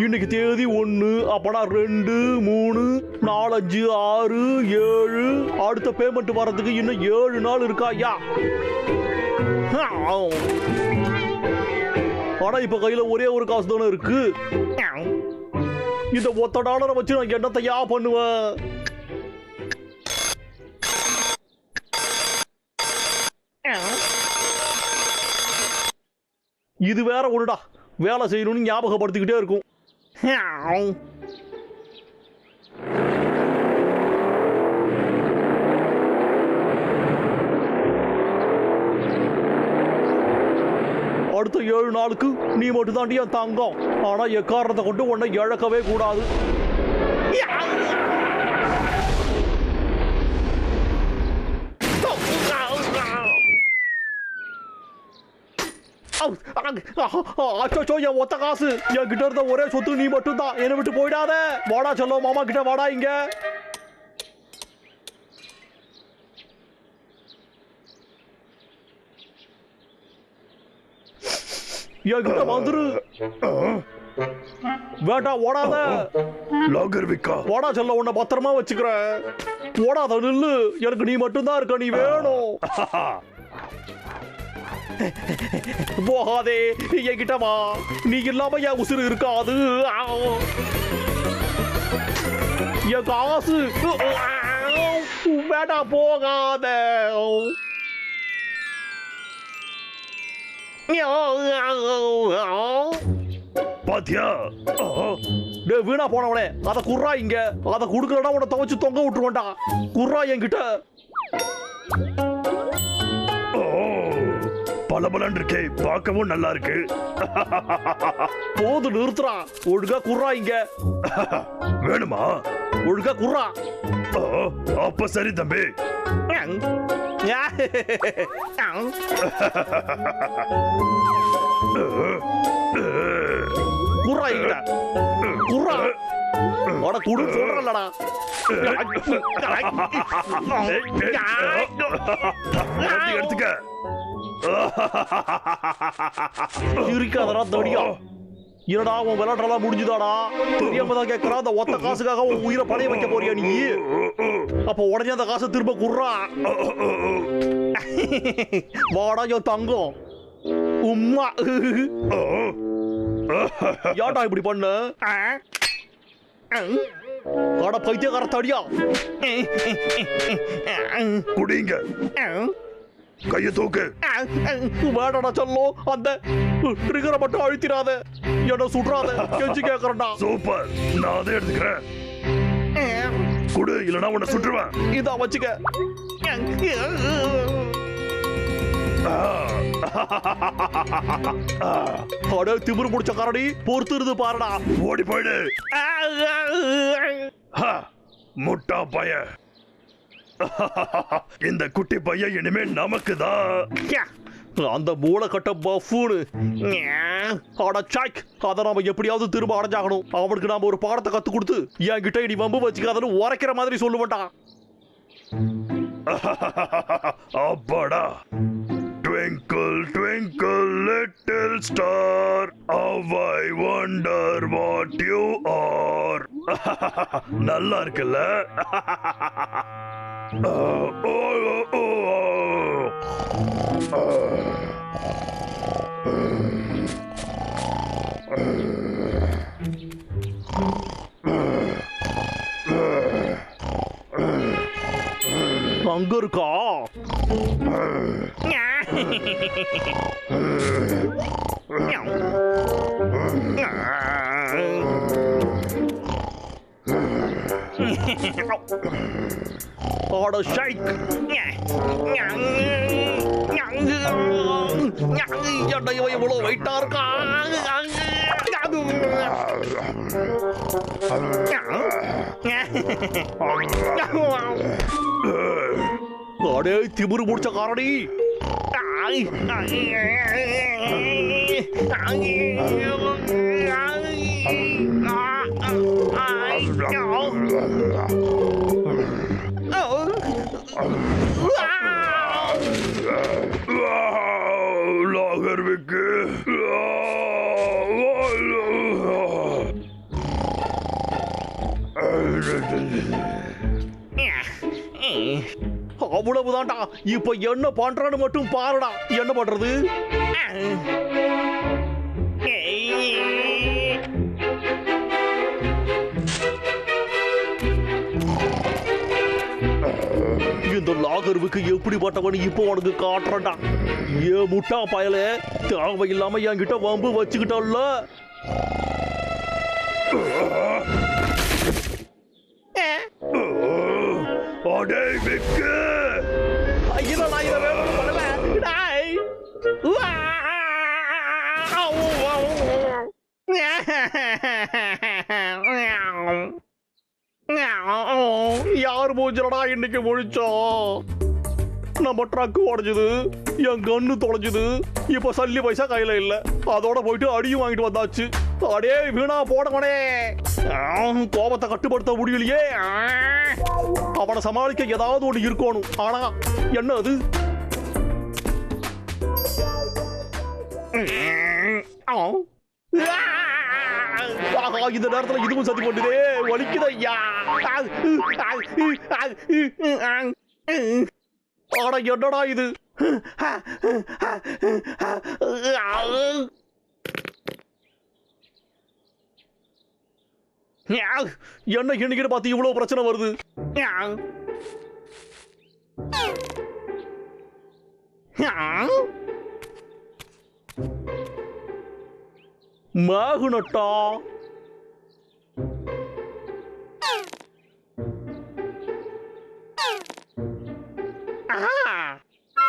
இன்னைக்கு தேதி 1 அப்பனா 2 3 4 5 6 7 அடுத்த பேமெண்ட் வரதுக்கு இன்னும் 7 நாள் இருக்கா ஐயா. ஆனா இப்ப கையில ஒரே ஒரு காசு தானே இருக்கு. இந்த ஒத்த டாலரை வச்சு நான் என்னத்தையா பண்ணுவேன். இது வேற ஒண்ணுடா, வேலை செய்யணும்னு ஞாபகப்படுத்திக்கிட்டே இருக்கும். அடுத்த 7 நாளுக்கு நீ மட்டும் தாண்டி என் தங்கம். ஆனா எக்காரணத்தை கொண்டு உன்னை இழக்கவே கூடாது. என் ஒத்த காசு என் கிட்ட இருந்த ஒரே சொத்து நீ மட்டும் தான். என்னை விட்டு போயிடாத. வாடா செல்லம், மாமா கிட்ட வாடா. இங்க என் கிட்ட வந்துரு. வேண்டாம், ஓடாத. லாகர் விக்கா, ஓடா செல்ல, உன்னை பத்திரமா வச்சுக்கிறேன். ஓடாத, நில்லு. எனக்கு நீ மட்டும் தான் இருக்க. நீ வேணும். போகாதே, என்கிட்ட வா. நீ இல்லாம என் உசுறு இருக்காது. என் காசு வேடா, போகாத. பாத்தியா? வீணா போனவனே, அதை குர்ரா. இங்க அதை குடுக்கலடா உன்னை துவைச்சு தொங்க விட்டுருவேன்டா. குர்ரா என்கிட்ட. பலபலன் இருக்கே, பார்க்கவும் நல்லா இருக்கு. போது, நிறுத்துறா. ஒழுங்கா குர்ரா. இங்க வேணுமா? ஒழுங்கா குர்ரா. அப்ப சரி தம்பி. குர்ரா என்கிட்ட. குர்ரா. அட குடு சொல்றலடா. எடுத்துக்க. இருக்காதடா தடியா. என்னடா உன் விளையாட்டெல்லாம் முடிஞ்சுதாடா? தெரியாம தான் கேட்கறா. அந்த ஒத்த காசுக்காக உன் உயிரை பணைய வைக்க போறியா நீ? அப்ப உடனே அந்த காசை திரும்ப குர்ரா. வாடா என் தங்கம். உம்மா. யாடா இப்படி பண்ண? அட பைத்தியக்கார தடியா. குடிங்க. கைய தூக்கு. வேடா சொல்லும். அந்த ட்ரிகரை மட்டும் அழுத்திடாத. என்ன சுடுறாத. கெஞ்சி கேட்கறா. சூப்பர், நான் அதை எடுத்துக்கிறேன். குடு, இல்லனா உன்னை சுட்டுருவேன். இதா வச்சுக்க. அட திமிரு முடிச்ச காரடி, பொறுத்துருது பாருடா. ஓடி போயிடு. முட்டா பைய. இந்த குட்டி பையன் இனிமே நமக்கு தான். அந்த மூளை கட்ட பஃபூனு. அட சாக், அதை நாம எப்படியாவது திரும்ப அடைஞ்சாகணும். அவனுக்கு நாம ஒரு பாடத்தை கத்து கொடுத்து என்கிட்ட இனி வம்பு வச்சுக்காதன்னு உரைக்கிற மாதிரி சொல்லுவேன்டா. அப்பாடா. Twinkle, twinkle, little star, how I wonder what you are. நல்லா இருக்குல்ல? அங்க இருக்கா? அட ஷைக். இவ்வளவு வெயிட்டா இருக்கா? அடே திமிரு முடிச்ச காரணி. அவ்வளவுதான்டா. இப்ப என்ன பண்றான்னு மட்டும் பாருடா. என்ன பண்றது? இந்த லாகர்வுக்கு எப்படிப்பட்டவன் இப்போ உனக்கு காட்டுறா. ஏ முட்டா பயல, தேவையில்லாம என்கிட்ட வம்பு வச்சுக்கிட்டல்ல. யார் மூஞ்சலடா இன்னைக்கு முழிச்சோம்? நம்ம ட்ரக் உடைஞ்சது, என் கண்ணு தொலைஞ்சது, இப்ப சல்லி பைசா கையில இல்ல. அதோட போயிட்டு அடியும் வாங்கிட்டு வந்தாச்சு. அடே வீணா போடவனே, கோபத்தை கட்டுப்படுத்த முடியலையே. அவனை சமாளிக்க ஏதாவது ஒண்ணு இருக்கணும். ஆனா என்ன அது? இந்த நேரத்துல இதுவும் சத்தி கொண்டுதே, வலிக்குது ஐயா. ஆனா என்னடா இது? என்ன இன்னைக்கு பார்த்து இவ்வளவு பிரச்சனை வருது? மாகுனட்டா,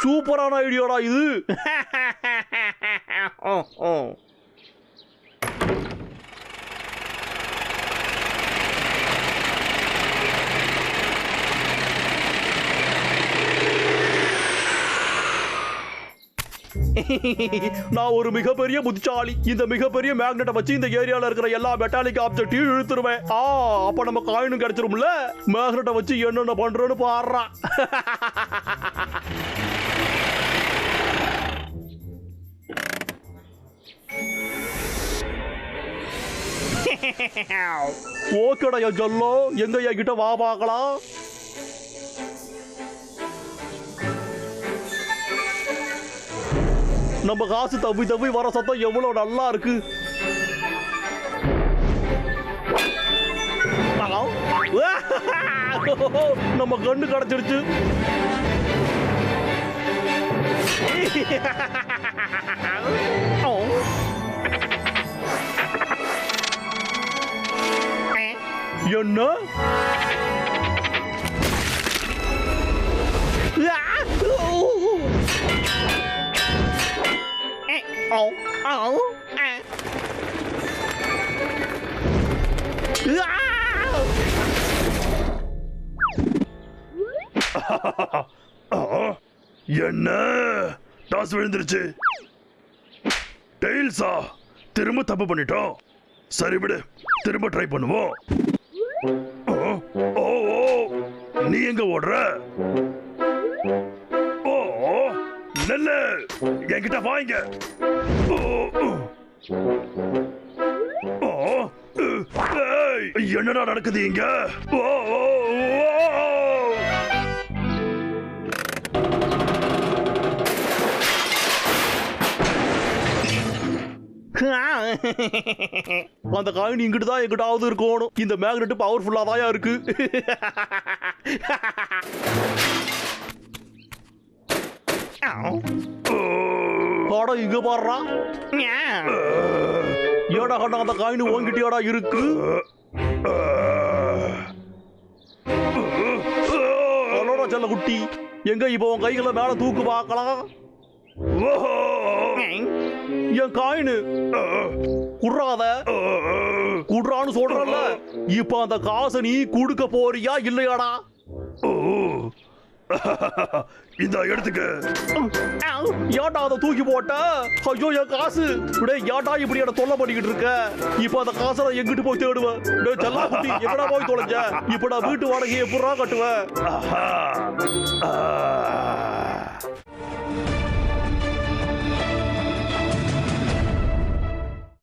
சூப்பரான ஐடியாடா இது. நான் ஒரு மிகப்பெரிய புத்திசாலி. இந்த மிகப்பெரிய மேக்னெட்டை வச்சு இந்த ஏரியால இருக்கிற எல்லா மெட்டாலிக் ஆப்ஜெக்டையும் இழுத்துருவேன். அப்ப நம்ம காயினும் கிடைச்சிரும்ல. மேக்னெட்டை வச்சு என்னென்ன பண்றேன்னு பாடுறா. ஓகேடா என் ஜல்லோ, எங்க என்கிட்ட வா பார்க்கலாம். நம்ம காசு தப்பி தப்பி வர சத்தம் எவ்வளவு நல்லா இருக்கு. நம்ம கண்ணு கிடைச்சிருச்சு. என்ன? என்ன டாஸ் விழுந்துருச்சு? டெயில்ஸா? திரும்ப தப்பு பண்ணிட்டோம். சரி விடு, திரும்ப ட்ரை பண்ணுவோம். ஓ நீ எங்க ஓடுற? ஓ நல்ல, என்கிட்ட வாங்க. என்னடா நடக்குது இங்க? அந்த காயின் இங்கிட்டு தான் எங்கிட்டாவது இருக்கணும். இந்த மேக்னெட் பவர்ஃபுல்லா தான் இருக்கு. இங்க பாடுறா. ஏடா கண்டா அந்த காயின் ஓங்கிட்டியாடா இருக்கு. செல்ல குட்டி, எங்க இப்ப உன் கைகளை மேல தூக்கு பார்க்கலாம். என் காயினு குடுறாத, குடுறான்னு சொல்றல. இப்ப அந்த காசை நீ குடுக்க போறியா இல்லையாடா? இந்த எடுத்துக்க. ஏட்டா அதை தூக்கி போட்ட? ஐயோ என் காசு. ஏட்டா இப்படி என்ன தொல்லை பண்ணிக்கிட்டு இருக்க? இப்ப அந்த காசை நான் எங்கிட்டு போய் தேடுவேன்? செல்லா குட்டி, எங்கடா போய் தொலைஞ்ச? இப்ப நான் வீட்டு வாடகையை எப்படா கட்டுவேன்?